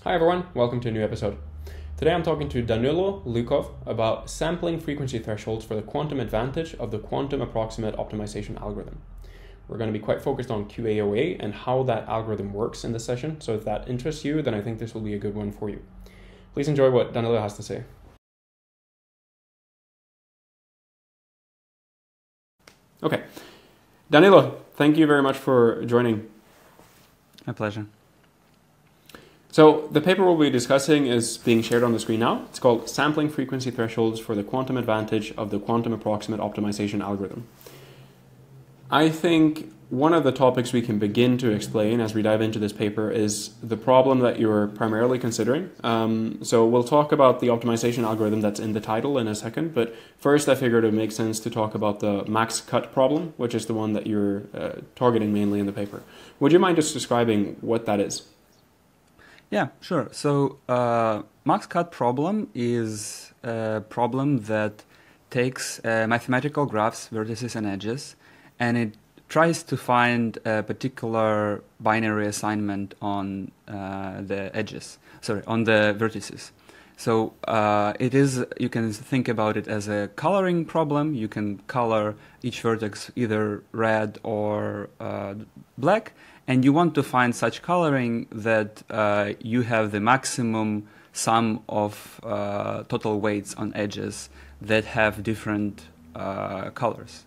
Hi everyone, welcome to a new episode. Today I'm talking to Danylo Lykov about sampling frequency thresholds for the quantum advantage of the quantum approximate optimization algorithm. We're going to be quite focused on QAOA and how that algorithm works in this session, so if that interests you, then I think this will be a good one for you. Please enjoy what Danylo has to say. Okay, Danylo, thank you very much for joining. My pleasure. So the paper we'll be discussing is being shared on the screen now. It's called Sampling Frequency Thresholds for the Quantum Advantage of the Quantum Approximate Optimization Algorithm. I think one of the topics we can begin to explain as we dive into this paper is the problem that you're primarily considering. So we'll talk about the optimization algorithm that's in the title in a second, but first I figured it would make sense to talk about the max cut problem, which is the one that you're targeting mainly in the paper. Would you mind just describing what that is? Yeah, sure. So max cut problem is a problem that takes mathematical graphs, vertices and edges, and it tries to find a particular binary assignment on the edges, on the vertices. So it is, you can think about it as a coloring problem. You can color each vertex either red or black, and you want to find such coloring that you have the maximum sum of total weights on edges that have different colors.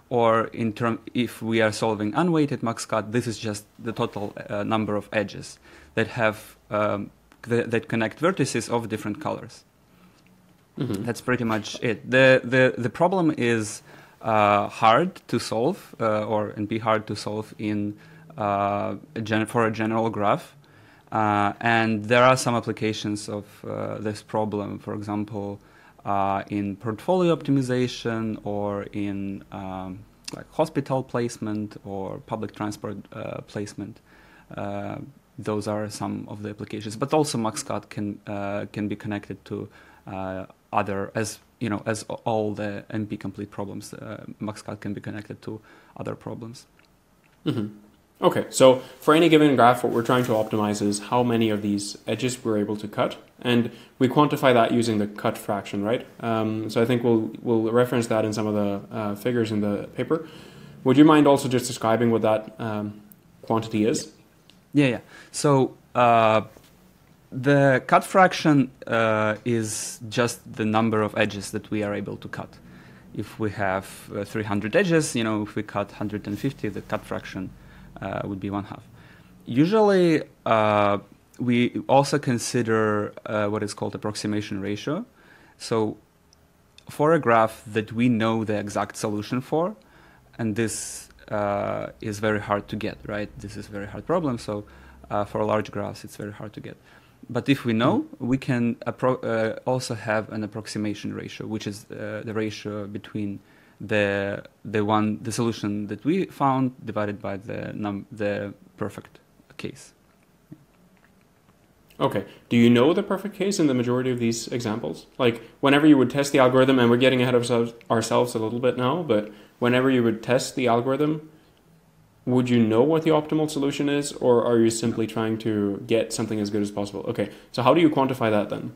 Or if we are solving unweighted max cut, this is just the total number of edges that have that connect vertices of different colors. Mm-hmm. That's pretty much it. The problem is hard to solve, and be hard to solve in for a general graph, and there are some applications of this problem. For example, in portfolio optimization or in like hospital placement or public transport placement. Those are some of the applications, but also max cut can be connected to other, as all the NP complete problems. Max cut can be connected to other problems. Mm-hmm. Okay, so for any given graph, what we're trying to optimize is how many of these edges we're able to cut, and we quantify that using the cut fraction, right? So I think we'll reference that in some of the figures in the paper. Would you mind also just describing what that quantity is? Yeah. So the cut fraction is just the number of edges that we are able to cut. If we have 300 edges, if we cut 150, the cut fraction would be 1/2. Usually, we also consider what is called approximation ratio. So for a graph that we know the exact solution for, and this is very hard to get, right? This is a very hard problem. So for large graphs, it's very hard to get. But if we know, we can also have an approximation ratio, which is the ratio between the solution that we found divided by the perfect case. Okay. Do you know the perfect case in the majority of these examples? Like whenever you would test the algorithm, and we're getting ahead of ourselves a little bit now, but whenever you would test the algorithm, would you know what the optimal solution is, or are you simply trying to get something as good as possible? Okay. So how do you quantify that then?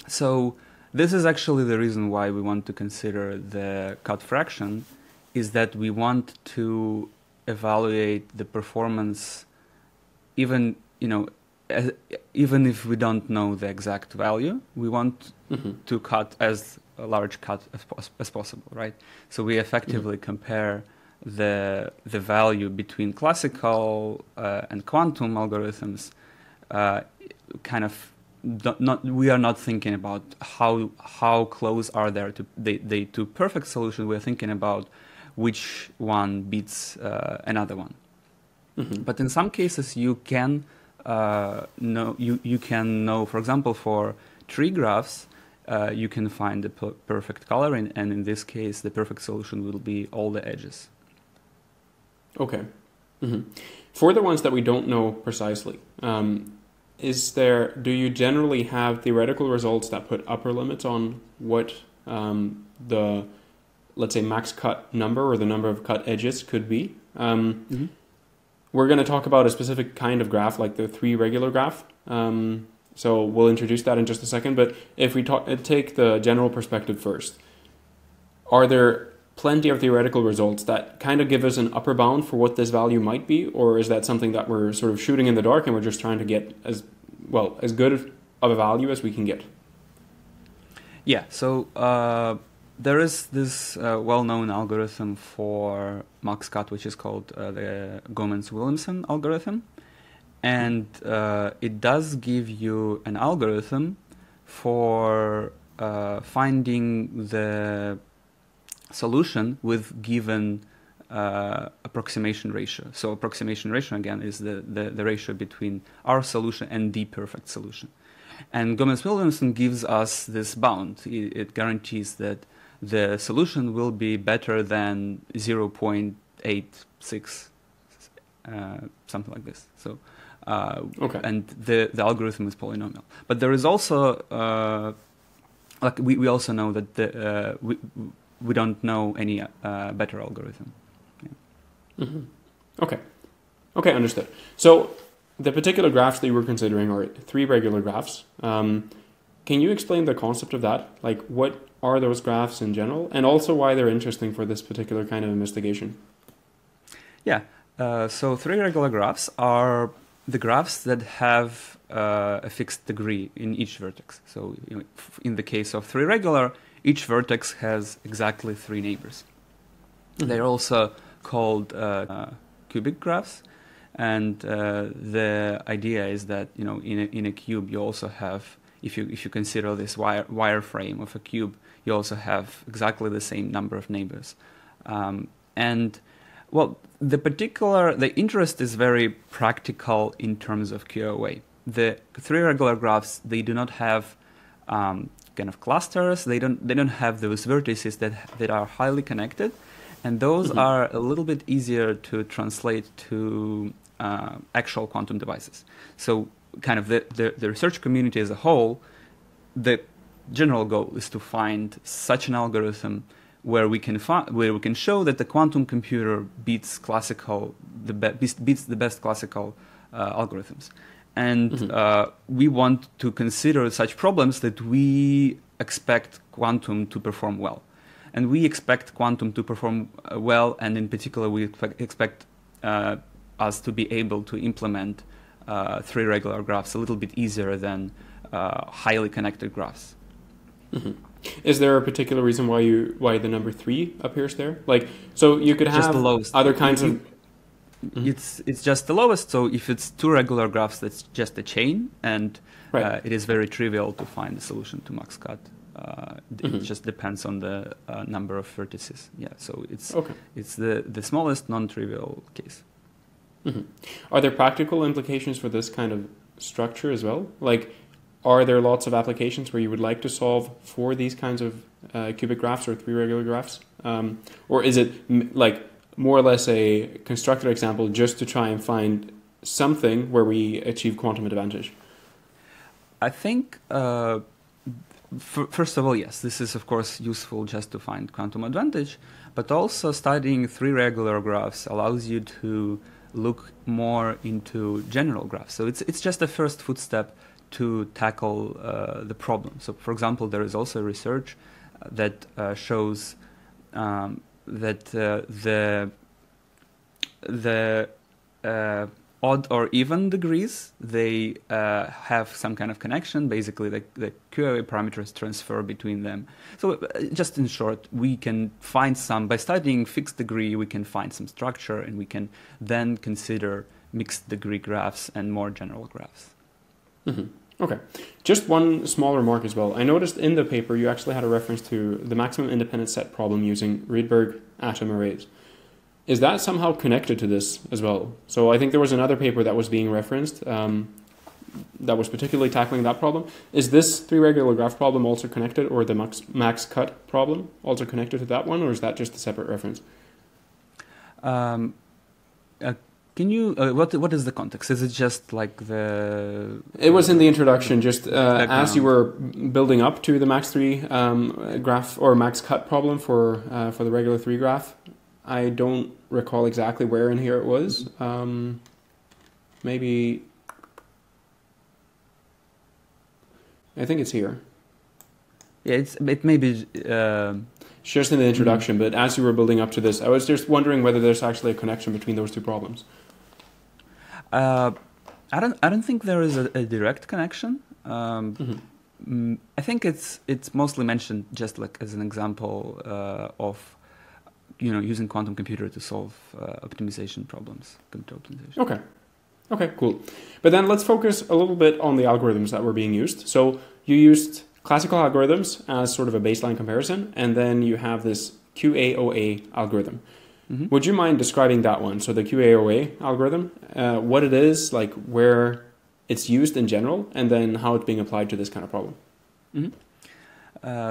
So this is actually the reason why we want to consider the cut fraction, is that we want to evaluate the performance even if we don't know the exact value. We want to cut as a large cut as possible, right? So we effectively compare the value between classical and quantum algorithms. We are not thinking about how close are they to perfect solution. We are thinking about which one beats another one. Mm-hmm. But in some cases, you can know. For example, for tree graphs, you can find the perfect coloring, and in this case, the perfect solution will be all the edges. Okay. Mm-hmm. For the ones that we don't know precisely. Do you generally have theoretical results that put upper limits on what the, let's say, max cut number or the number of cut edges could be? We're going to talk about a specific kind of graph, like the 3 regular graph. So we'll introduce that in just a second. But if we take the general perspective first, are there plenty of theoretical results that kind of give us an upper bound for what this value might be? Or is that something that we're sort of shooting in the dark and we're just trying to get as good of a value as we can get? Yeah, so there is this well-known algorithm for max-cut, which is called the Gomans-Williamson algorithm. And it does give you an algorithm for finding the solution with given approximation ratio. So approximation ratio, again, is the ratio between our solution and the perfect solution. And Gomans-Williamson gives us this bound. It guarantees that the solution will be better than 0.86, something like this. So, okay. And the algorithm is polynomial. But there is also, like we also know that we don't know any better algorithm. Yeah. Mm-hmm. Okay, understood. So the particular graphs that you were considering are 3 regular graphs. Can you explain the concept of that? Like, what are those graphs in general, and also why they're interesting for this particular kind of investigation? Yeah, so 3 regular graphs are the graphs that have a fixed degree in each vertex. So in the case of 3 regular, each vertex has exactly 3 neighbors. Mm-hmm. They're also called cubic graphs. And the idea is that in a cube you also have, if you consider this wireframe of a cube, you also have exactly the same number of neighbors. And well, the interest is very practical in terms of QAOA. The 3 regular graphs, they do not have kind of clusters. They don't have those vertices that are highly connected, and those mm-hmm. are a little bit easier to translate to actual quantum devices. So kind of the research community as a whole, the general goal is to find such an algorithm where we can show that the quantum computer beats the best classical algorithms. And mm-hmm. We want to consider such problems that we expect quantum to perform well. And we expect quantum to perform well, and in particular we expect us to be able to implement 3 regular graphs a little bit easier than highly connected graphs. Mm-hmm. Is there a particular reason why the number 3 appears there? Like, so you could have other kinds of... Mm-hmm. It's just the lowest. So if it's 2 regular graphs, that's just a chain, and right. It is very trivial to find a solution to max cut. Mm-hmm. It just depends on the number of vertices. Yeah, so it's the smallest non-trivial case. Mm-hmm. Are there practical implications for this kind of structure as well? Like, are there lots of applications where you would like to solve for these kinds of cubic graphs or 3 regular graphs? Or is it like more or less a constructed example just to try and find something where we achieve quantum advantage? I think, first of all, yes, this is of course useful just to find quantum advantage, but also studying 3 regular graphs allows you to look more into general graphs. So it's just the first footstep to tackle the problem. So for example, there is also research that shows that the odd or even degrees, they have some kind of connection. Basically, the QAOA parameters transfer between them. So just in short, we can find by studying fixed degree, we can find some structure, and we can then consider mixed degree graphs and more general graphs. Mm-hmm. Okay. Just one small remark as well. I noticed in the paper you actually had a reference to the maximum independent set problem using Rydberg atom arrays. Is that somehow connected to this as well? So I think there was another paper that was being referenced that was particularly tackling that problem. Is this 3 regular graph problem also connected, or the max cut problem also connected to that one, or is that just a separate reference? Can you, what is the context? Is it just like the... It was in the introduction, just as you were building up to the max 3 graph or max cut problem for the regular 3 graph. I don't recall exactly where in here it was. Maybe... I think it's here. Yeah, it may be just in the introduction, but as you were building up to this, I was just wondering whether there's actually a connection between those two problems. I don't think there is a direct connection. I think it's mostly mentioned just like as an example of using quantum computer to solve optimization problems, computer optimization. Okay, cool. But then let's focus a little bit on the algorithms that were being used. So you used classical algorithms as sort of a baseline comparison, and then you have this QAOA algorithm. Would you mind describing that one? So the QAOA algorithm, what it is, like where it's used in general, and then how it's being applied to this kind of problem.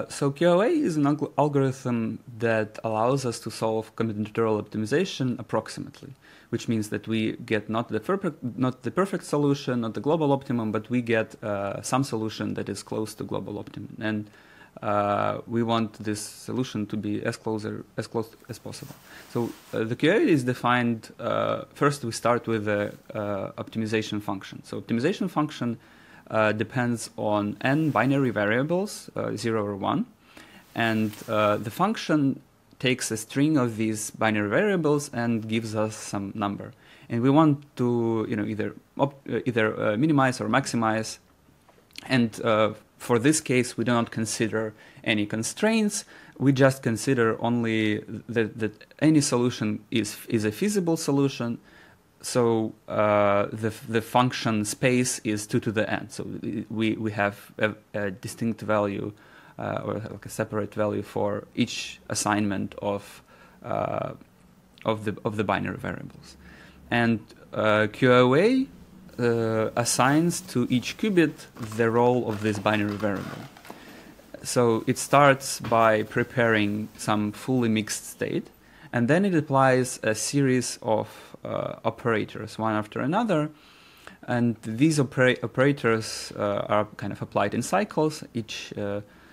So QAOA is an algorithm that allows us to solve combinatorial optimization approximately, which means that we get not the perfect solution, not the global optimum, but we get some solution that is close to global optimum. And we want this solution to be as close as possible. So the QAOA is defined, first we start with the optimization function. So optimization function depends on n binary variables, 0 or 1, and the function takes a string of these binary variables and gives us some number. And we want to either minimize or maximize, and for this case we do not consider any constraints. We just consider only that any solution is a feasible solution. So the function space is 2 to the n. So we have a distinct value or like a separate value for each assignment of the binary variables. And QAOA assigns to each qubit the role of this binary variable. So it starts by preparing some fully mixed state, and then it applies a series of operators one after another, and these operators are kind of applied in cycles. Each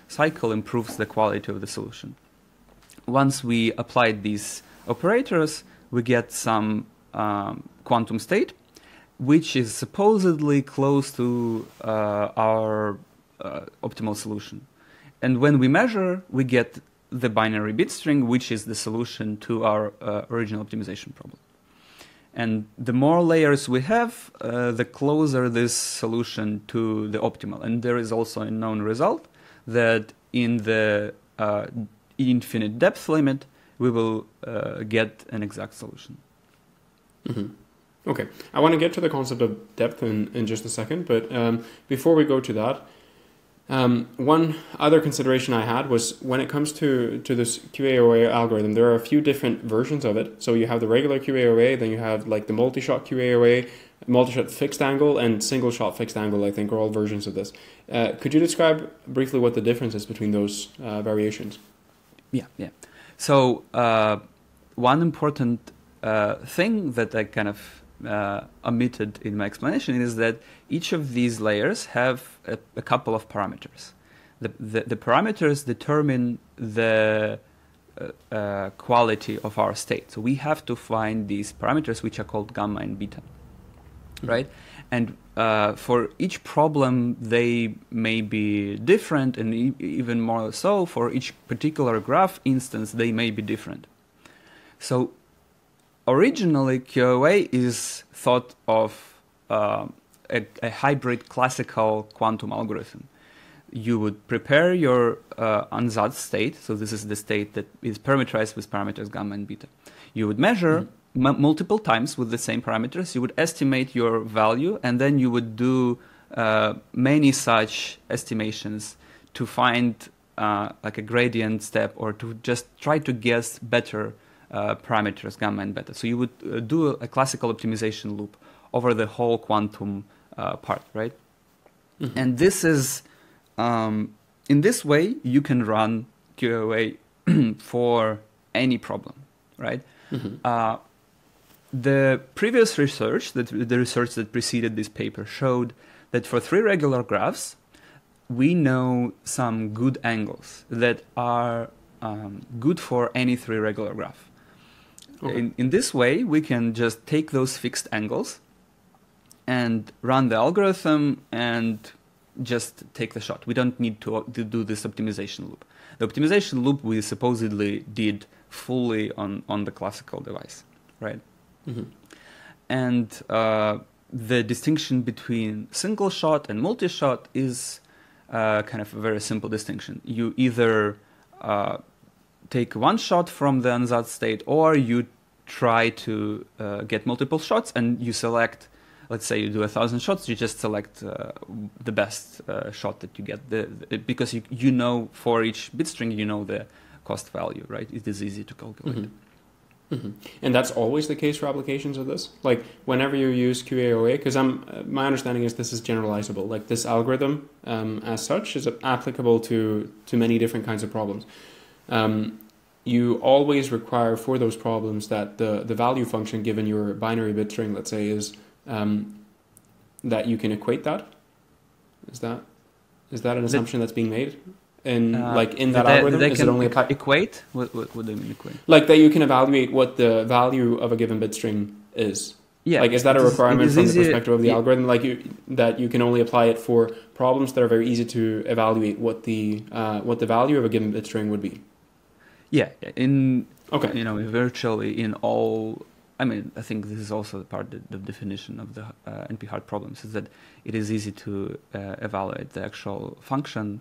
cycle improves the quality of the solution. Once we applied these operators, we get some quantum state, which is supposedly close to our optimal solution. And when we measure, we get the binary bit string, which is the solution to our original optimization problem. And the more layers we have, the closer this solution to the optimal. And there is also a known result that in the infinite depth limit, we will get an exact solution. Okay, I want to get to the concept of depth in just a second, but before we go to that, one other consideration I had was when it comes to this QAOA algorithm, there are a few different versions of it. So you have the regular QAOA, then you have like the multi-shot QAOA, multi-shot fixed angle, and single-shot fixed angle, I think, are all versions of this. Could you describe briefly what the difference is between those variations? Yeah. So one important thing that I kind of omitted in my explanation is that each of these layers have a couple of parameters. The parameters determine the quality of our state. So we have to find these parameters, which are called gamma and beta, right? And for each problem, they may be different, and even more so for each particular graph instance, they may be different. So originally, QAOA is thought of a hybrid classical quantum algorithm. You would prepare your ansatz state, so this is the state that is parameterized with parameters gamma and beta. You would measure multiple times with the same parameters. You would estimate your value, and then you would do many such estimations to find like a gradient step, or to just try to guess better parameters gamma and beta. So you would do a classical optimization loop over the whole quantum part, right? And this is in this way you can run QAOA for any problem, right? The previous research, the research that preceded this paper, showed that for 3 regular graphs, we know some good angles that are good for any 3 regular graph. Okay. In this way, we can just take those fixed angles and run the algorithm and just take the shot. We don't need to do this optimization loop. The optimization loop we supposedly did fully on the classical device, right? Mm-hmm. And the distinction between single shot and multi-shot is kind of a very simple distinction. You either take one shot from the ansatz state, or you try to get multiple shots, and you select, let's say you do 1,000 shots, you just select the best shot that you get, because you know for each bit string you know the cost value, right? It is easy to calculate. Mm-hmm. Mm-hmm. And that's always the case for applications of this? Like whenever you use QAOA, because my understanding is this is generalizable, like this algorithm as such is applicable to many different kinds of problems. You always require for those problems that the value function given your binary bit string, let's say, is that you can equate that? Is that an assumption that's being made? In that algorithm, they is can it only equate? What do you mean equate? Like that you can evaluate what the value of a given bit string is. Yeah. Like, is that a requirement from the perspective of the yeah. algorithm? Like that you can only apply it for problems that are very easy to evaluate what the value of a given bit string would be. Yeah. Okay. Virtually in all. I mean, I think this is also part of the definition of the NP-hard problems, is that it is easy to evaluate the actual function.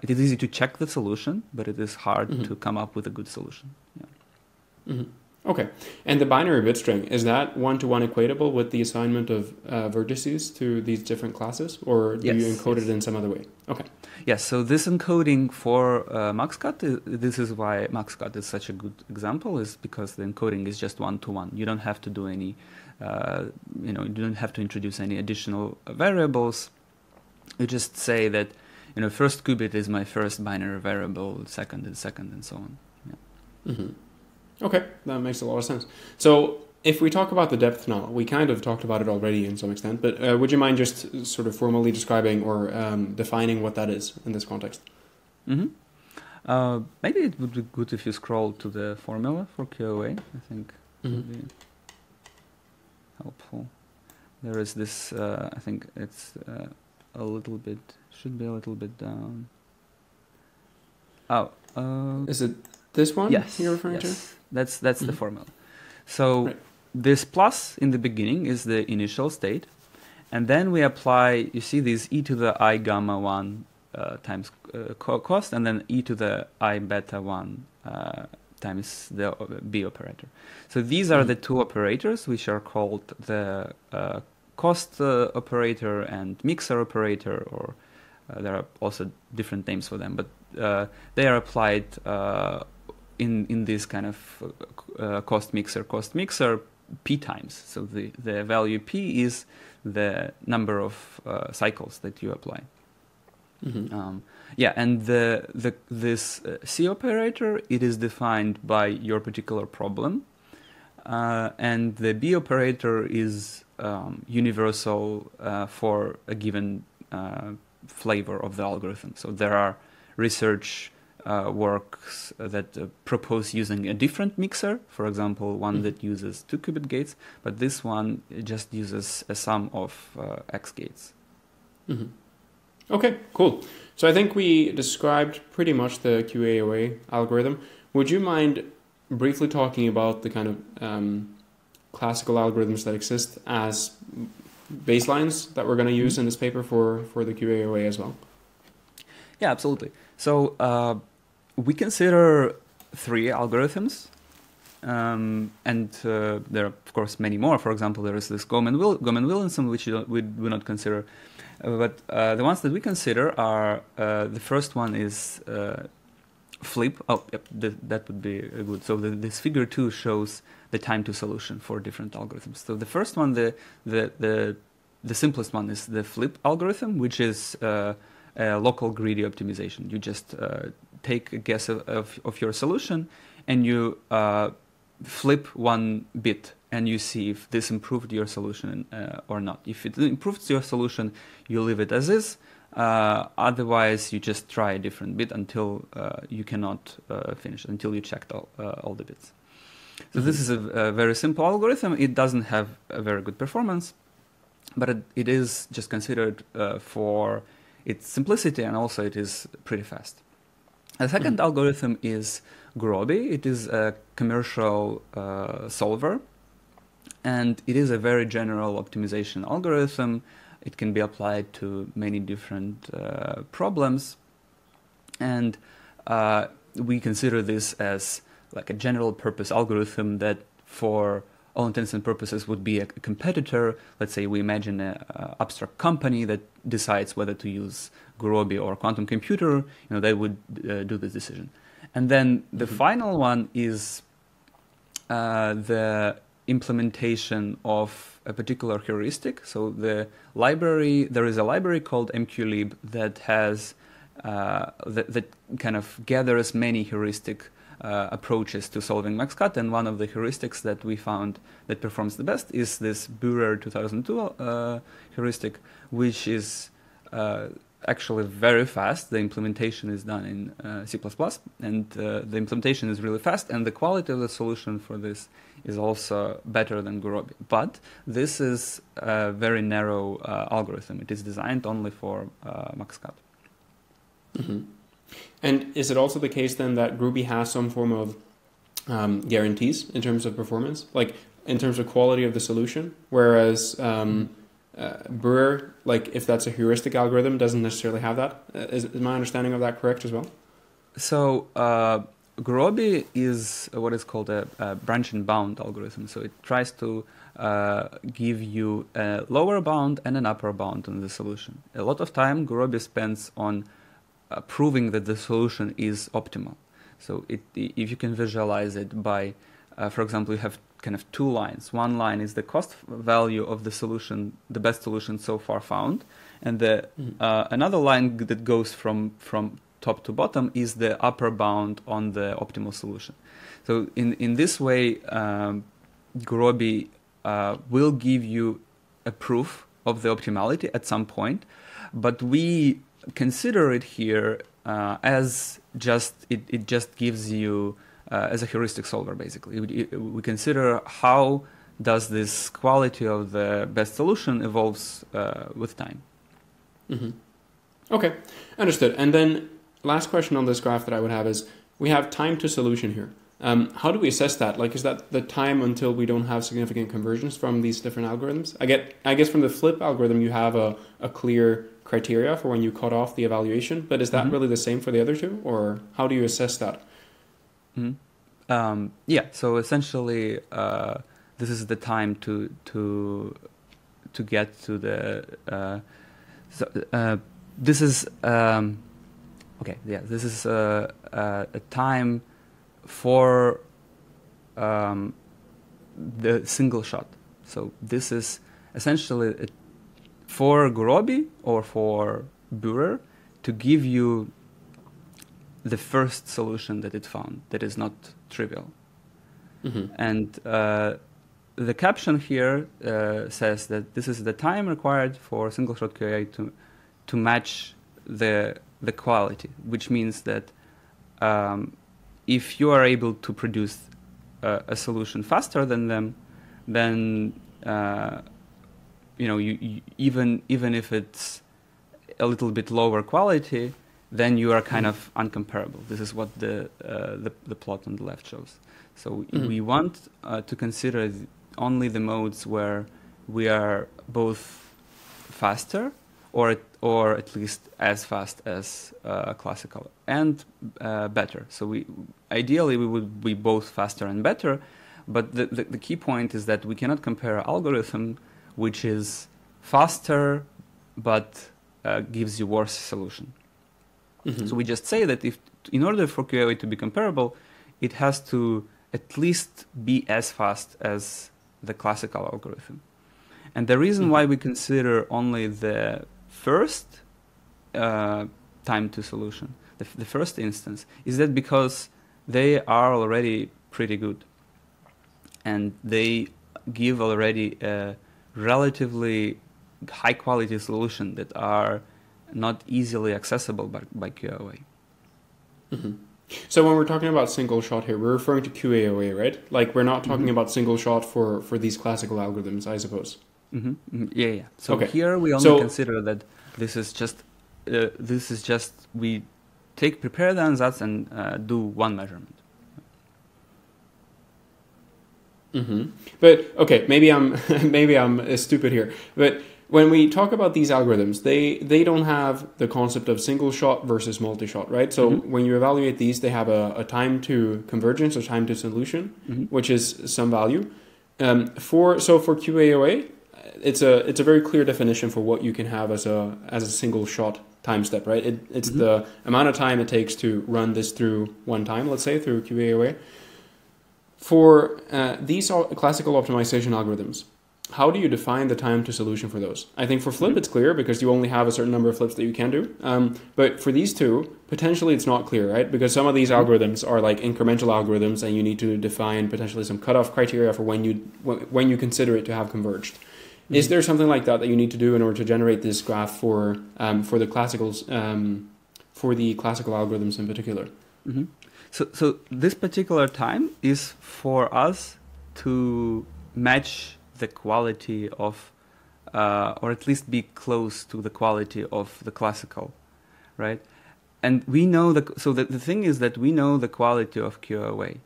It is easy to check the solution, but it is hard Mm-hmm. to come up with a good solution. Yeah. Mm-hmm. Okay. And the binary bit string, is that one-to-one equatable with the assignment of vertices to these different classes, or do you encode it in some other way? Okay. Yes, so this encoding for MaxCut, this is why MaxCut is such a good example, is because the encoding is just one-to-one. You don't have to do any, you don't have to introduce any additional variables. You just say that, first qubit is my first binary variable, second, and so on. Yeah. Mm-hmm. Okay, that makes a lot of sense. So if we talk about the depth now, we kind of talked about it already in some extent, but would you mind just sort of formally describing or defining what that is in this context? Mm-hmm. Maybe it would be good if you scroll to the formula for QAOA. I think Mm-hmm. would be helpful. There is this, I think it's should be a little bit down. Oh. Is it this one you're referring to? That's Mm-hmm. the formula. So right. This plus in the beginning is the initial state, and then we apply, you see, these e to the I gamma 1 times cost, and then e to the I beta 1 times the B operator. So these are the two operators, which are called the cost operator and mixer operator, or there are also different names for them, but they are applied in this kind of cost mixer p times. So the value p is the number of cycles that you apply. Mm-hmm. And this C operator, it is defined by your particular problem, and the B operator is universal for a given flavor of the algorithm. So there are research works that propose using a different mixer, for example, one that uses 2 qubit gates, but this one just uses a sum of X gates. Mm-hmm. Okay, cool. So I think we described pretty much the QAOA algorithm. Would you mind briefly talking about the kind of classical algorithms that exist as baselines that we're going to use in this paper for the QAOA as well? Yeah, absolutely. So we consider 3 algorithms, and there are, of course, many more. For example, there is this Goman-Williamson, which we do not consider. But the ones that we consider are, the first one is flip. Oh, yep, that would be good. So this figure 2 shows the time to solution for different algorithms. So the first one, the simplest one, is the flip algorithm, which is a local greedy optimization. You just take a guess of your solution, and you flip one bit, and you see if this improved your solution or not. If it improves your solution, you leave it as is. Otherwise, you just try a different bit until you cannot finish, until you checked all the bits. So this is a very simple algorithm. It doesn't have a very good performance, but it is just considered its simplicity, and also it is pretty fast. The second algorithm is Gurobi. It is a commercial solver, and it is a very general optimization algorithm. It can be applied to many different problems, and we consider this as like a general purpose algorithm that for all intents and purposes would be a competitor. Let's say we imagine an abstract company that decides whether to use Gurobi or quantum computer, they would do this decision. And then the final one is the implementation of a particular heuristic. So there is a library called MQLib that has that kind of gathers many heuristic approaches to solving MaxCut, and one of the heuristics that we found that performs the best is this Bührer 2002 heuristic, which is actually very fast. The implementation is done in C++, and the implementation is really fast, and the quality of the solution for this is also better than Gurobi. But this is a very narrow algorithm. It is designed only for MaxCut. Mm-hmm. And is it also the case then that Gurobi has some form of guarantees in terms of performance, like in terms of quality of the solution, whereas Bührer, like if that's a heuristic algorithm, doesn't necessarily have that? Is my understanding of that correct as well? So Gurobi is what is called a branch and bound algorithm. So it tries to give you a lower bound and an upper bound on the solution. A lot of time Gurobi spends on proving that the solution is optimal. So if you can visualize it by, for example, you have kind of two lines. One line is the cost value of the solution, the best solution so far found, and another line that goes from top to bottom is the upper bound on the optimal solution. So in this way, Gurobi will give you a proof of the optimality at some point, but we consider it here as it just gives you as a heuristic solver, basically. We consider how does this quality of the best solution evolves with time. Mm-hmm. Okay, understood. And then last question on this graph that I would have is, we have time to solution here. How do we assess that? Like, is that the time until we don't have significant conversions from these different algorithms? I guess from the flip algorithm, you have a clear criteria for when you cut off the evaluation, but is that really the same for the other two, or how do you assess that? Yeah, so essentially this is the time to get to the this is this is a time for the single shot. So this is essentially for Gurobi or for Bührer to give you the first solution that it found that is not trivial. Mm-hmm. And the caption here says that this is the time required for single shot QAOA to match the quality, which means that if you are able to produce a solution faster than them, then you even if it's a little bit lower quality, then you are kind of uncomparable. This is what the plot on the left shows. So we want to consider only the modes where we are both faster or at least as fast as classical and better. So ideally we would be both faster and better, but the key point is that we cannot compare an algorithm which is faster but gives you worse solution. Mm-hmm. So we just say that in order for QAOA to be comparable, it has to at least be as fast as the classical algorithm. And the reason why we consider only the first time to solution, the first instance, is that because they are already pretty good. And they give already a relatively high quality solution that are not easily accessible by QAOA. Mm-hmm. So when we're talking about single shot here, we're referring to QAOA, right? Like we're not talking about single shot for these classical algorithms, I suppose. Mm-hmm. Yeah. So here we only consider that this is just this is just we prepare the ansatz and do one measurement. But okay, maybe I'm maybe I'm stupid here. But when we talk about these algorithms, they don't have the concept of single shot versus multi-shot, right? So when you evaluate these, they have a time to convergence or time to solution, which is some value. For QAOA, it's a very clear definition for what you can have as a single shot time step, right? It's the amount of time it takes to run this through one time, let's say, through QAOA. For these classical optimization algorithms, how do you define the time to solution for those? I think for flip it's clear because you only have a certain number of flips that you can do. But for these two, potentially it's not clear, right? Because some of these algorithms are like incremental algorithms and you need to define potentially some cutoff criteria for when you consider it to have converged. Is there something like that you need to do in order to generate this graph for the classicals, for the classical algorithms in particular? So this particular time is for us to match the quality of, or at least be close to the quality of the classical, right? And we know the thing is that we know the quality of QAOA.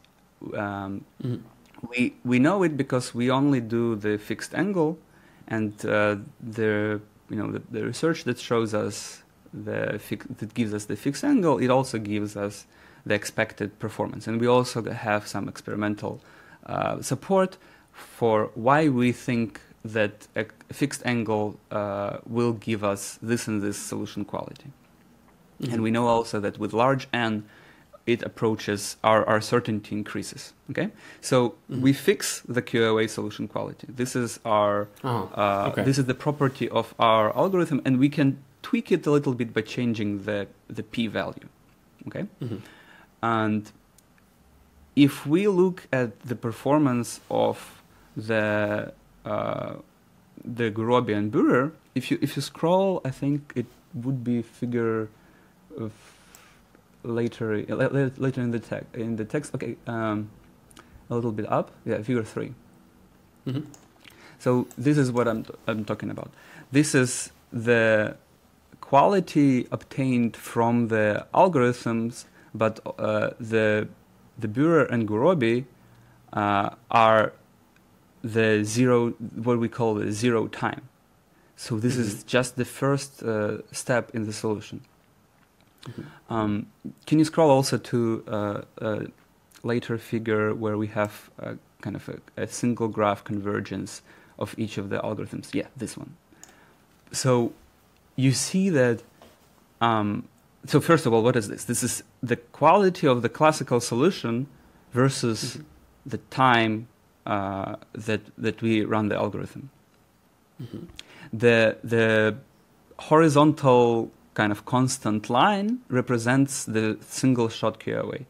We know it because we only do the fixed angle, and the research that shows us that gives us the fixed angle, it also gives us the expected performance, and we also have some experimental support for why we think that a fixed angle will give us this and this solution quality. And we know also that with large N, it approaches our certainty increases. Okay, so we fix the QAOA solution quality. This is our this is the property of our algorithm, and we can tweak it a little bit by changing the p-value. Okay. And if we look at the performance of the Gurobi and Bührer, if you scroll, I think it would be figure of later in the text. Okay, a little bit up. Yeah, figure 3. So this is what I'm talking about. This is the quality obtained from the algorithms. But the Bührer and Gurobi are the zero, what we call the zero time. So this is just the first step in the solution. Can you scroll also to a later figure where we have kind of a single graph convergence of each of the algorithms? Yeah, this one. So you see that. So first of all, what is this? This is the quality of the classical solution versus the time that we run the algorithm. The horizontal kind of constant line represents the single shot QAOA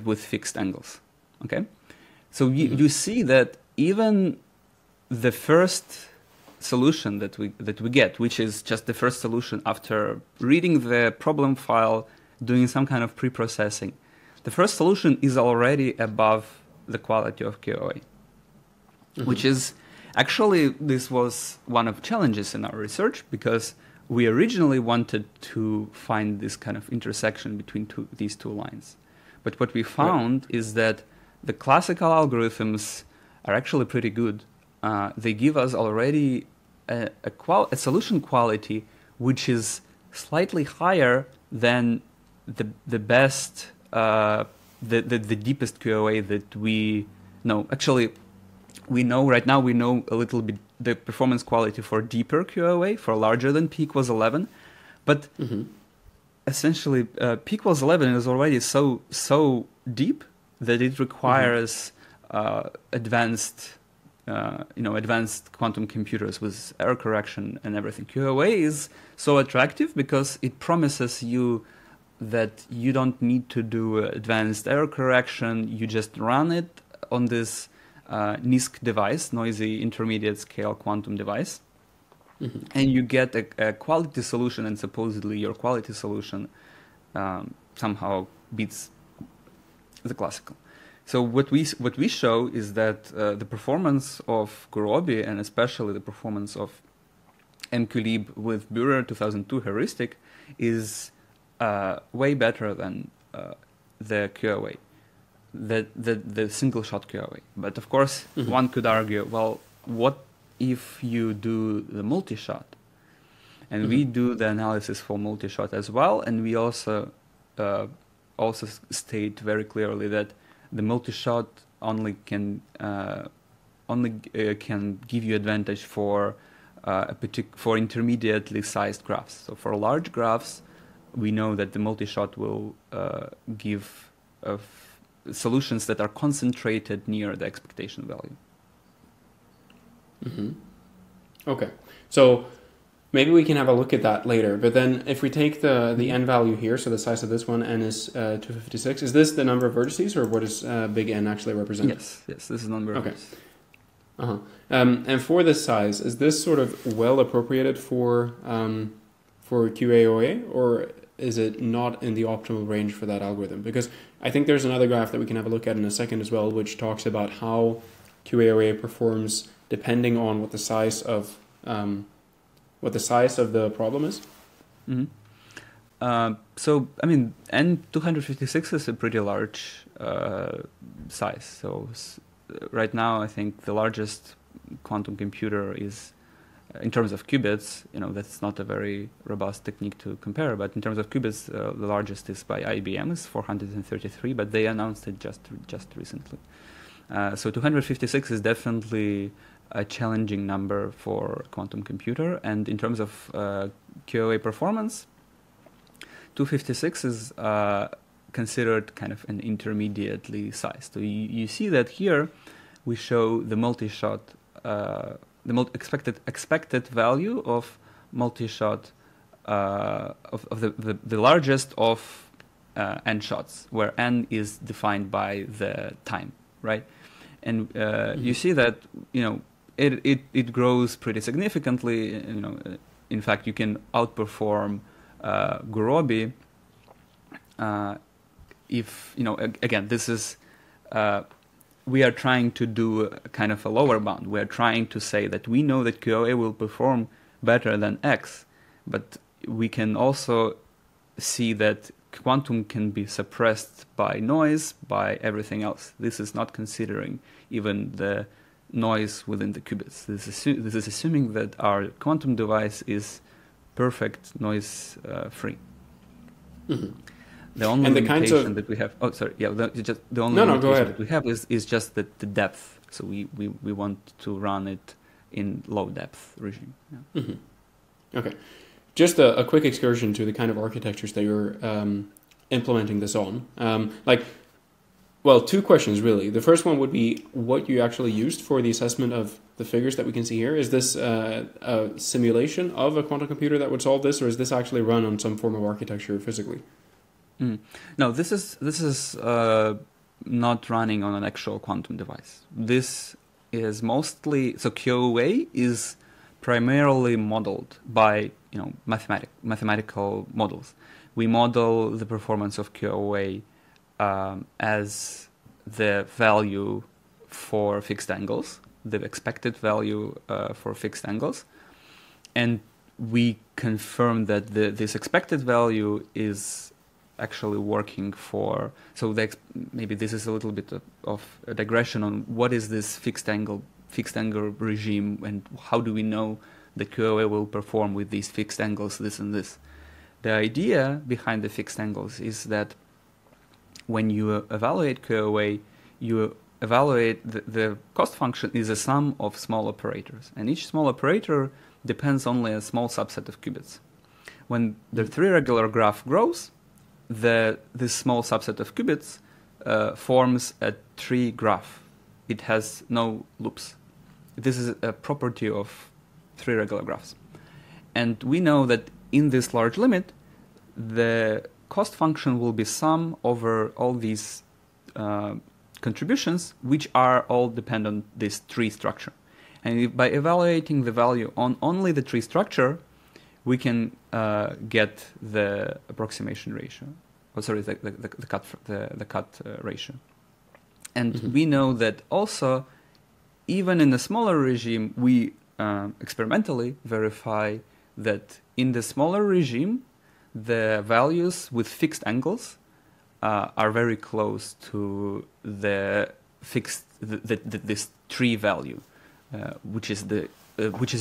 with fixed angles. Okay, so you see that even the first solution that we get, which is just the first solution after reading the problem file, doing some kind of pre-processing, the first solution is already above the quality of QAOA, which is actually, this was one of the challenges in our research, because we originally wanted to find this kind of intersection between these two lines. But what we found is that the classical algorithms are actually pretty good. They give us already a solution quality which is slightly higher than the best, the deepest QAOA that we know. Actually, we know right now, we know a little bit the performance quality for deeper QAOA, for larger than p equals 11. But essentially, p equals 11 is already so deep that it requires advanced quantum computers with error correction and everything. QAOA is so attractive because it promises you that you don't need to do advanced error correction. You just run it on this NISQ device, noisy intermediate scale quantum device, and you get a quality solution, and supposedly your quality solution somehow beats the classical. So what we show is that the performance of Gurobi, and especially the performance of MQLib with Bührer 2002 heuristic is way better than the QAOA, the single shot QAOA. But of course, one could argue, well, what if you do the multi-shot? And we do the analysis for multi-shot as well, and we also state very clearly that the multi-shot only can give you advantage for for intermediately sized graphs. So for large graphs, we know that the multi-shot will give solutions that are concentrated near the expectation value. Okay, so maybe we can have a look at that later. But then if we take the n value here, so the size of this one, n is 256, is this the number of vertices, or what does big N actually represent? Yes, this is the number of vertices. And for this size, is this sort of well appropriated for QAOA, or is it not in the optimal range for that algorithm? Because I think there's another graph that we can have a look at in a second as well, which talks about how QAOA performs depending on what the size of the problem is. So I mean, N256 is a pretty large size. So right now, I think the largest quantum computer is, in terms of qubits, that's not a very robust technique to compare, but in terms of qubits, the largest is by IBM, is 433, but they announced it just recently. So 256 is definitely a challenging number for a quantum computer, and in terms of QAOA performance, 256 is considered kind of an intermediately sized. So you see that here we show the multi-shot, expected value of multi-shot of the largest of n shots, where n is defined by the time, right? And you see that it grows pretty significantly. In fact, you can outperform Gurobi. If again, this is we are trying to do a kind of a lower bound. We are trying to say that we know that QAOA will perform better than X, but we can also see that quantum can be suppressed by noise, by everything else. This is not considering even the noise within the qubits. This is assuming that our quantum device is perfect noise free. The only limitation that we have. Oh, sorry. Yeah, the only limitation that we have is just the depth. So we want to run it in low depth regime. Yeah. Okay, just a quick excursion to the kind of architectures that you're implementing this on. Well, two questions really. The first one would be what you actually used for the assessment of the figures that we can see here. Is this a simulation of a quantum computer that would solve this, or is this actually run on some form of architecture physically? No, this is not running on an actual quantum device. This is mostly, so QAOA is primarily modeled by mathematical models. We model the performance of QAOA as the value for fixed angles, the expected value for fixed angles, and we confirm that this expected value is actually working for. So maybe this is a little bit of a digression on what is this fixed angle regime, and how do we know the QAOA will perform with these fixed angles, this and this. The idea behind the fixed angles is that when you evaluate QAOA, you evaluate the cost function is a sum of small operators, and each small operator depends only on a small subset of qubits. When the three-regular graph grows, this small subset of qubits forms a tree graph. It has no loops. This is a property of three-regular graphs. And we know that in this large limit, the cost function will be sum over all these contributions, which are all dependent on this tree structure. And by evaluating the value on only the tree structure, we can get the approximation ratio. Oh, sorry, the cut ratio. And we know that also, even in a smaller regime, we experimentally verify that in the smaller regime, the values with fixed angles are very close to the fixed this tree value, which is the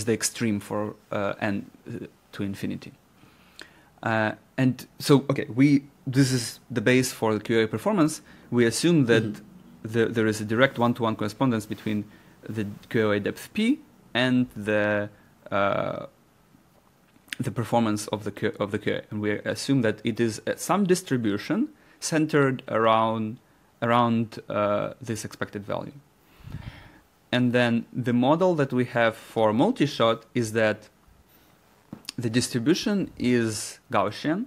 extreme for n to infinity. And so, okay, this is the base for the QAOA performance. We assume that there is a direct one-to-one correspondence between the QAOA depth p and the performance of the QAOA, and we assume that it is some distribution centered around this expected value. And then the model that we have for multi-shot is that the distribution is Gaussian,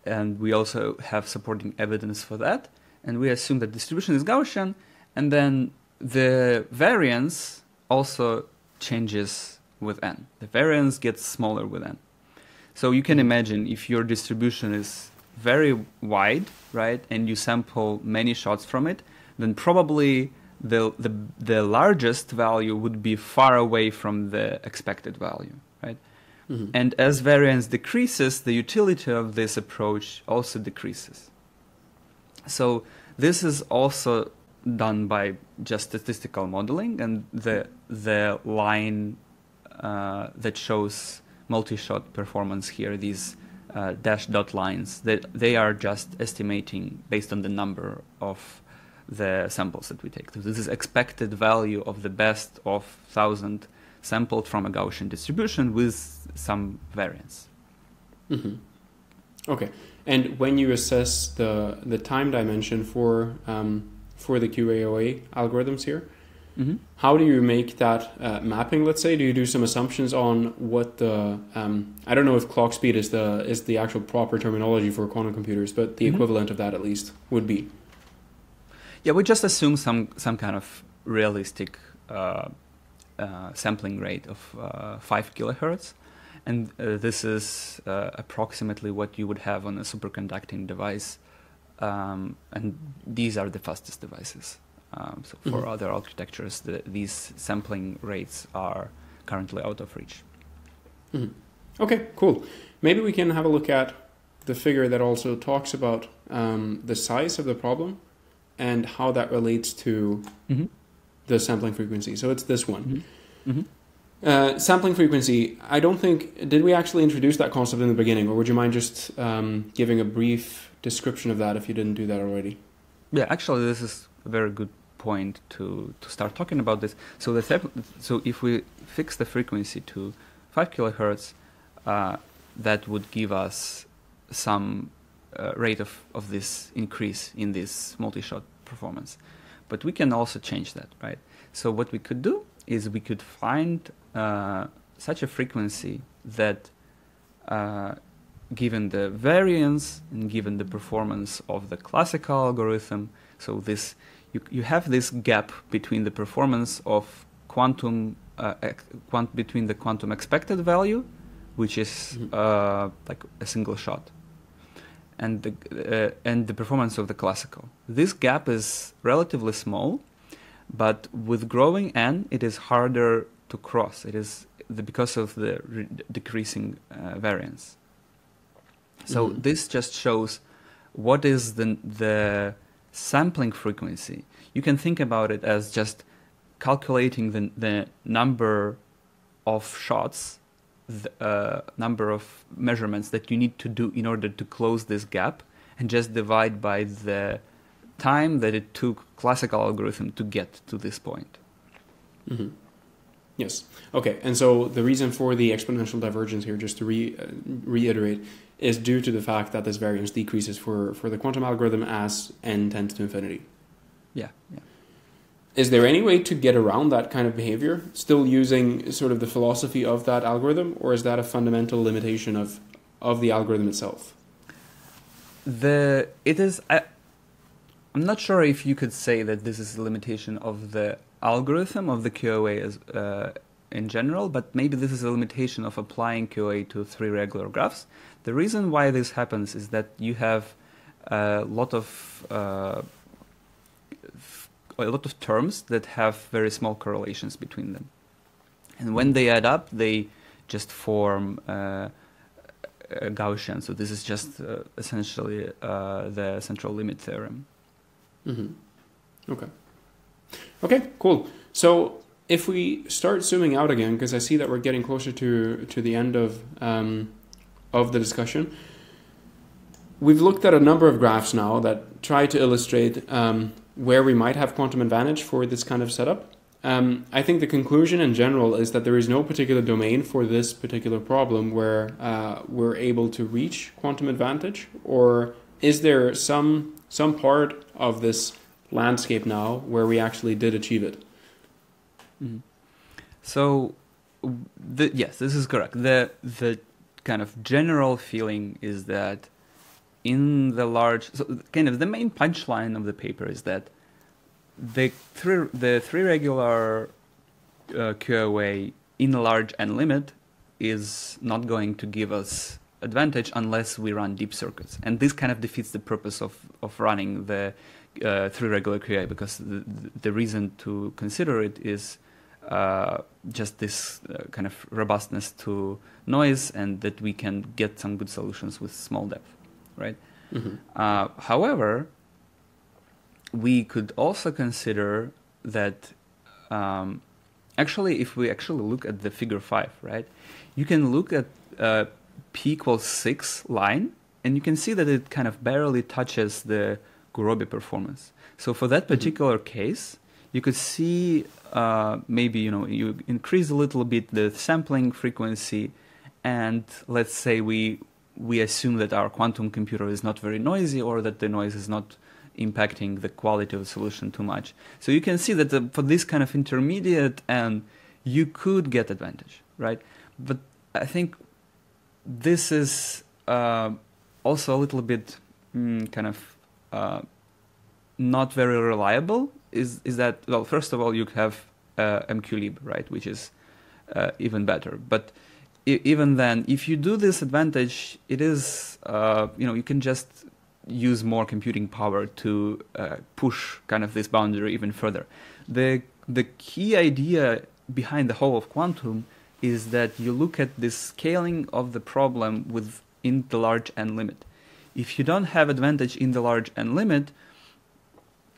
and we also have supporting evidence for that. And we assume that distribution is Gaussian, and then the variance also changes with n. The variance gets smaller with n. So you can imagine if your distribution is very wide, right, and you sample many shots from it, then probably the largest value would be far away from the expected value, right? And as variance decreases, the utility of this approach also decreases. So this is also done by just statistical modeling, and the line that shows multi-shot performance here, these dashed dot lines, they are just estimating based on the number of the samples that we take. So this is expected value of the best of 1,000 sampled from a Gaussian distribution with some variance. Okay, and when you assess the time dimension for the QAOA algorithms here, how do you make that mapping? Let's say, do you do some assumptions on what the I don't know if clock speed is the actual proper terminology for quantum computers, but the equivalent of that at least would be. Yeah, we just assume some kind of realistic sampling rate of 5 kilohertz, and this is approximately what you would have on a superconducting device, and these are the fastest devices. So for other architectures, these sampling rates are currently out of reach. Okay, cool. Maybe we can have a look at the figure that also talks about the size of the problem and how that relates to the sampling frequency. So it's this one. Sampling frequency, I don't think, did we actually introduce that concept in the beginning, or would you mind just giving a brief description of that if you didn't do that already? Yeah, actually this is a very good point to start talking about this. So so if we fix the frequency to 5 kilohertz, that would give us some rate of this increase in this multi-shot performance. But we can also change that, right? So what we could do is we could find such a frequency that given the variance and given the performance of the classical algorithm, so this you have this gap between the performance of between the quantum expected value, which is like a single shot, and the performance of the classical. This gap is relatively small, but with growing n, it is harder to cross. It is because of the decreasing variance. So this just shows what is the sampling frequency. You can think about it as just calculating the number of shots, the number of measurements that you need to do in order to close this gap, and just divide by the time that it took classical algorithm to get to this point. Yes. Okay. And so the reason for the exponential divergence here, just to reiterate, is due to the fact that this variance decreases for the quantum algorithm as n tends to infinity. Yeah. Is there any way to get around that kind of behavior, still using sort of the philosophy of that algorithm, or is that a fundamental limitation of the algorithm itself? I'm not sure if you could say that this is a limitation of the algorithm of the QAOA as, in general, but maybe this is a limitation of applying QAOA to 3 regular graphs. The reason why this happens is that you have a lot of terms that have very small correlations between them. And when they add up, they just form Gaussian. So this is just essentially the central limit theorem. Mm-hmm. Okay. Okay, cool. So if we start zooming out again, because I see that we're getting closer to the end of the discussion, we've looked at a number of graphs now that try to illustrate where we might have quantum advantage for this kind of setup. I think the conclusion in general is that there is no particular domain for this particular problem where we're able to reach quantum advantage, or is there some part of this landscape now where we actually did achieve it? Mm-hmm. So, yes, this is correct. The kind of general feeling is that in the large, so kind of the main punchline of the paper is that the three regular QAOA in large N limit is not going to give us advantage unless we run deep circuits, and this kind of defeats the purpose of running the three regular QAOA, because the reason to consider it is just this kind of robustness to noise, and that we can get some good solutions with small depth, right? Mm-hmm. However, we could also consider that actually, if we actually look at the figure 5, right, you can look at p equals 6 line, and you can see that it kind of barely touches the Gurobi performance. So for that particular case, you could see maybe you increase a little bit the sampling frequency, and let's say we assume that our quantum computer is not very noisy, or that the noise is not impacting the quality of the solution too much. So you can see that for this kind of intermediate N, you could get advantage, right? But I think this is also a little bit kind of not very reliable. Is that, well, first of all, you have MQLib, right, which is even better. But even then, if you do this advantage, it is, you can just use more computing power to push kind of this boundary even further. The key idea behind the whole of quantum is that you look at the scaling of the problem within the large N limit. If you don't have advantage in the large N limit,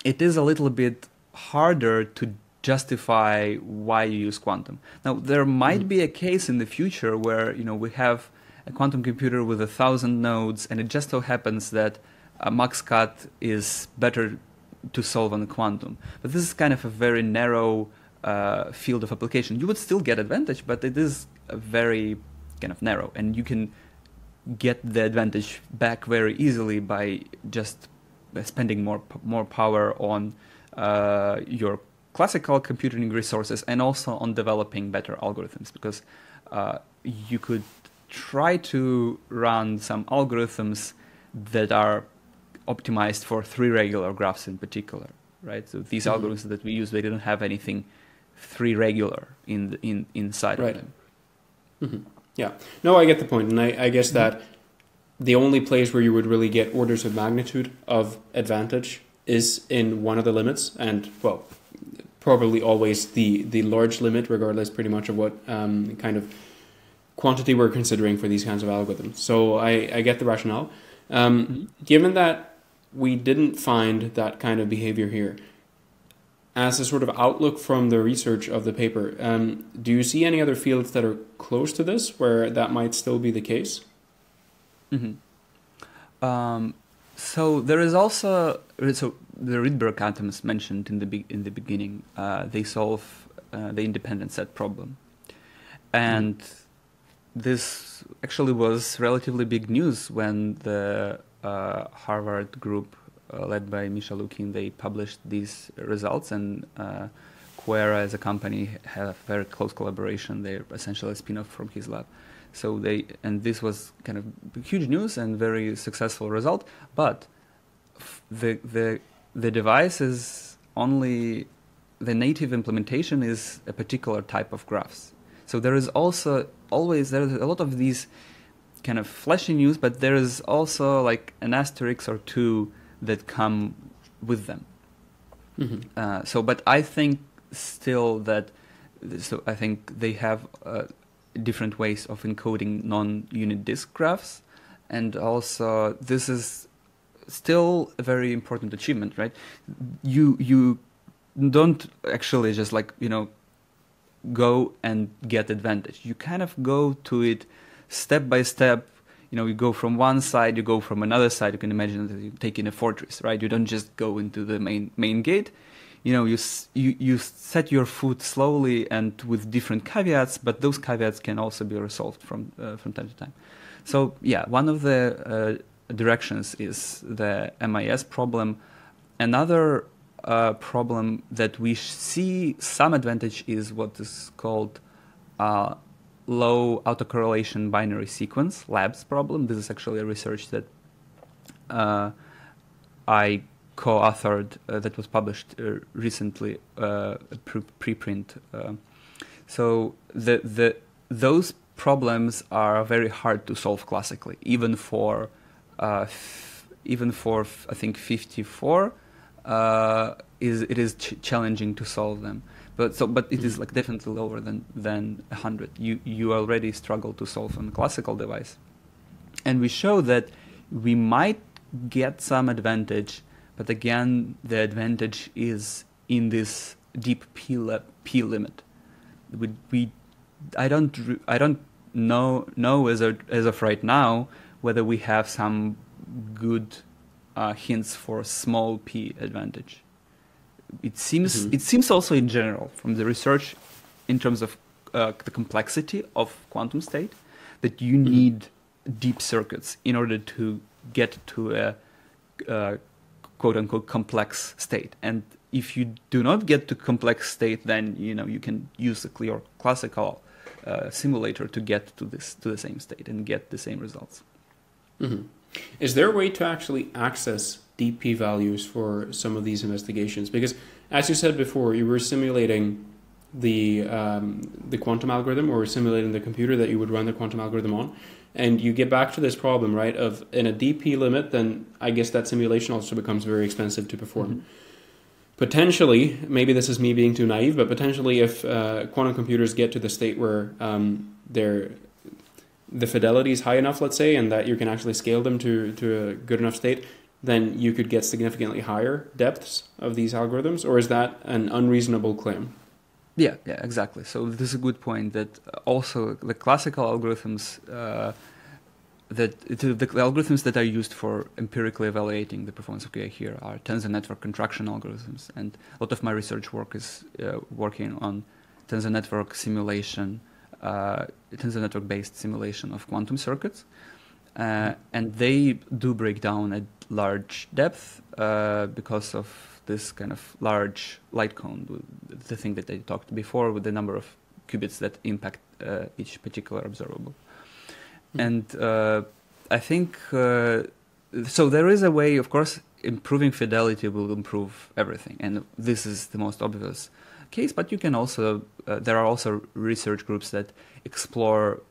it is a little bit harder to justify why you use quantum. Now, there might be a case in the future where we have a quantum computer with 1,000 nodes, and it just so happens that max cut is better to solve on the quantum. But this is kind of a very narrow field of application. You would still get advantage, but it is a very kind of narrow, and you can get the advantage back very easily by just spending more power on your classical computing resources, and also on developing better algorithms, because you could try to run some algorithms that are optimized for three regular graphs in particular, right? So these algorithms that we use, they didn't have anything three regular inside of them. Mm-hmm. Yeah, no, I get the point, and I guess that the only place where you would really get orders of magnitude of advantage is in one of the limits, and well, probably always the large limit, regardless pretty much of what kind of quantity we're considering for these kinds of algorithms. So I get the rationale. Given that we didn't find that kind of behavior here, as a sort of outlook from the research of the paper, do you see any other fields that are close to this where that might still be the case? So there is also the Rydberg atoms mentioned in the beginning. They solve the independent set problem, and this actually was relatively big news when the Harvard group led by Misha Lukin, they published these results, and QAOA as a company had a very close collaboration. They're essentially a spin-off from his lab. So this was kind of huge news and very successful result. But the device is only, the native implementation is a particular type of graphs. So there is also there's a lot of these kind of flashy news, but there is also like an asterisk or two that come with them. But I think still that So I think they have different ways of encoding non-unit disk graphs, and also this is still a very important achievement, right? You don't actually just like, go and get advantage. You kind of go to it step by step. You go from one side, you go from another side. You can imagine that you take in a fortress, right? You don't just go into the main gate. You set your foot slowly and with different caveats, but those caveats can also be resolved from time to time. So yeah, one of the directions is the MIS problem. Another problem that we see some advantage is what is called low autocorrelation binary sequence, LABS problem. This is actually a research that I co-authored that was published recently, preprint. So those problems are very hard to solve classically, even for I think 54. It is challenging to solve them, but it is like definitely lower than 100. You already struggle to solve on a classical device, and we show that we might get some advantage, but again the advantage is in this deep P limit. I don't know as of right now whether we have some good hints for small p advantage. It seems also in general from the research in terms of the complexity of quantum state that you need deep circuits in order to get to a quote unquote complex state. And if you do not get to complex state, then you can use a clear classical simulator to get to the same state and get the same results. Mm-hmm. Is there a way to actually access deep P values for some of these investigations? Because as you said before, you were simulating the quantum algorithm, or simulating the computer that you would run the quantum algorithm on, and you get back to this problem, right, of in a deep P limit, then I guess that simulation also becomes very expensive to perform. Mm-hmm. Potentially, maybe this is me being too naive, but potentially if quantum computers get to the state where the fidelity is high enough, let's say, and that you can actually scale them to a good enough state, then you could get significantly higher depths of these algorithms, or is that an unreasonable claim? Yeah, exactly. So this is a good point that also the classical algorithms, the algorithms that are used for empirically evaluating the performance of QA here are tensor network contraction algorithms, and a lot of my research work is working on tensor network simulation, tensor network-based simulation of quantum circuits, and they do break down at large depth because of this kind of large light cone, the thing that I talked before with the number of qubits that impact each particular observable. And I think, so there is a way, of course, improving fidelity will improve everything, and this is the most obvious case, but you can also, there are also research groups that explore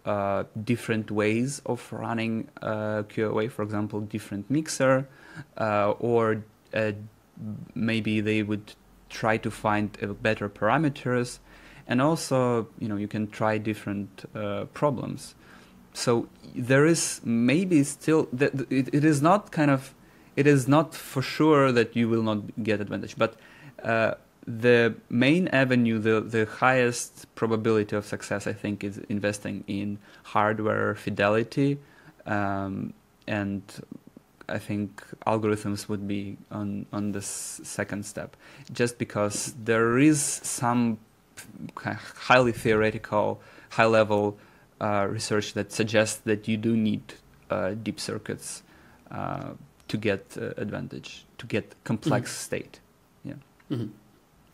different ways of running QAOA, for example, different mixer, or maybe they would try to find better parameters, and also, you can try different problems. So there is maybe still, it is not for sure that you will not get advantage, but the main avenue, the highest probability of success, I think, is investing in hardware fidelity, and I think algorithms would be on the second step, just because there is some highly theoretical, high-level research that suggests that you do need deep circuits to get advantage, to get complex state. Yeah. Mm-hmm.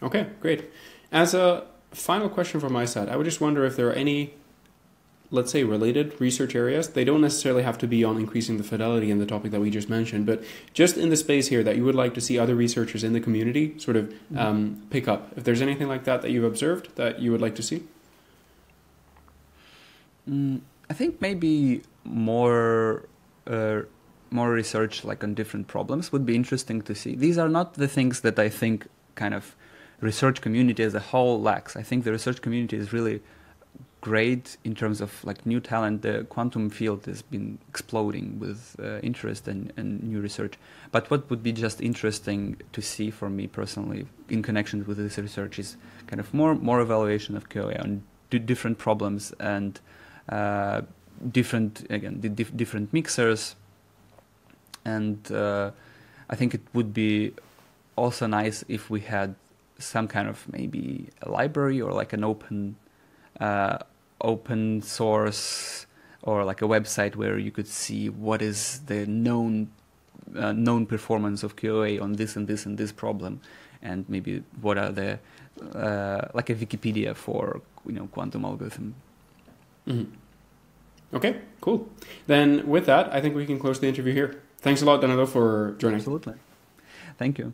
Okay, great. As a final question from my side, I would just wonder if there are any, let's say, related research areas. They don't necessarily have to be on increasing the fidelity in the topic that we just mentioned, but just in the space here that you would like to see other researchers in the community sort of pick up. If there's anything like that you've observed that you would like to see? I think maybe more research like on different problems would be interesting to see. These are not the things that I think kind of research community as a whole lacks. I think the research community is really great in terms of like new talent. The quantum field has been exploding with interest and new research. But what would be just interesting to see for me personally in connection with this research is kind of more evaluation of QAOA on different problems and different mixers. And I think it would be also nice if we had some kind of maybe a library or like an open source or like a website where you could see what is the known performance of QAOA on this and this and this problem, and maybe what are the like a Wikipedia for quantum algorithm. Mm-hmm. Okay, cool. Then with that, I think we can close the interview here. Thanks a lot, Danylo, for joining. Absolutely. Thank you.